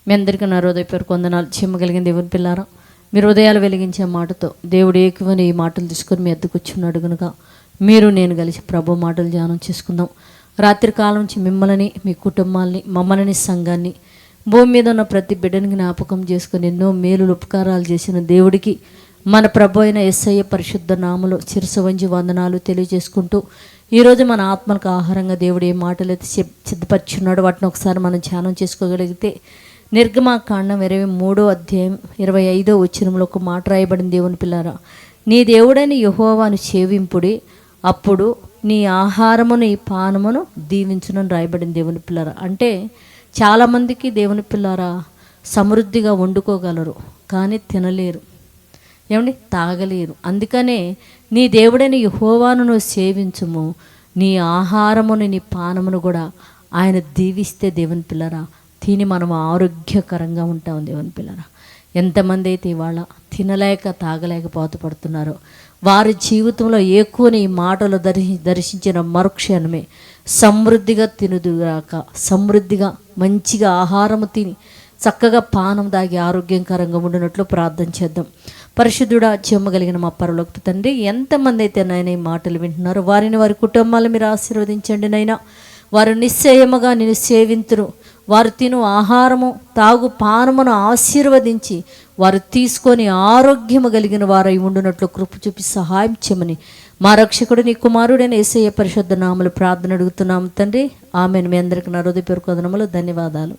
మీ అందరికీ నా హృదయపూర్వక వందనాలు. చిమ్మగలిగిన దేవుని పిల్లారా, మీరు హృదయాలు వెలిగించే మాటతో దేవుడు ఏకువని ఈ మాటలు తీసుకొని మీ ఎద్దుకు వచ్చున్నాడు కనుక మీరు నేను కలిసి ప్రభు మాటలు ధ్యానం చేసుకుందాం. రాత్రి కాలం నుంచి మిమ్మల్ని, మీ కుటుంబాలని, మమ్మల్ని, సంఘాన్ని, భూమి మీద ఉన్న ప్రతి బిడ్డని జ్ఞాపకం చేసుకుని ఎన్నో మేలులు ఉపకారాలు చేసిన దేవుడికి మన ప్రభు అయిన యేసయ్య పరిశుద్ధ నామములో శిరస్సు వంచి వందనాలు తెలియజేసుకుంటూ ఈరోజు మన ఆత్మలకు ఆహారంగా దేవుడు ఏ మాటలు అయితే సిద్ధపరిచున్నాడో వాటిని ఒకసారి మనం ధ్యానం చేసుకోగలిగితే, నిర్గమాకాండం 23వ అధ్యాయం 25వ వచనంలో ఒక మాట రాయబడింది. దేవుని పిల్లారా, నీ దేవుడైన యెహోవాను సేవింపుడి, అప్పుడు నీ ఆహారమును ఈ పానమును దీవించునని రాయబడింది. దేవుని పిల్లారా, అంటే చాలామందికి దేవుని పిల్లారా సమృద్ధిగా వండుకోగలరు కానీ తినలేరు, ఏమండి తాగలేరు. అందుకనే నీ దేవుడైన యెహోవాను నువ్వు సేవించుము, నీ ఆహారమును నీ పానమును కూడా ఆయన దీవిస్తే దేవుని పిల్లరా తిని మనం ఆరోగ్యకరంగా ఉంటాం. దేవుని పిల్లరా, ఎంతమంది అయితే ఇవాళ తినలేక తాగలేక బాధపడుతున్నారో వారి జీవితంలో ఎక్కువని ఈ మాటలు దర్శించిన మరుక్షణమే సమృద్ధిగా తినుదుగాక, సమృద్ధిగా మంచిగా ఆహారము తిని చక్కగా పానం దాగి ఆరోగ్యకరంగా ఉండినట్లు ప్రార్థన చేద్దాం. పరిశుద్ధుడా, చెమ్మగలిగిన మా పరలోకపు తండ్రి, ఎంతమంది అయితే నాయన ఈ మాటలు వింటున్నారో వారిని, వారి కుటుంబాలను మీరు ఆశీర్వదించండి నైనా. వారు నిశ్చయముగా నేను సేవింతురు, వారు తిను ఆహారము తాగు పానమును ఆశీర్వదించి వారు తీసుకొని ఆరోగ్యము కలిగిన వారై ఉండునట్లు కృప చూపి సహాయం చేయమని మా రక్షకుడు నీ కుమారుడైన యేసయ్య పరిశుద్ధ నామములో ప్రార్థన అడుగుతున్నాము తండ్రి. ఆమెను. మీ అందరికీ నా హృదయపూర్వక వందనములు, ధన్యవాదాలు.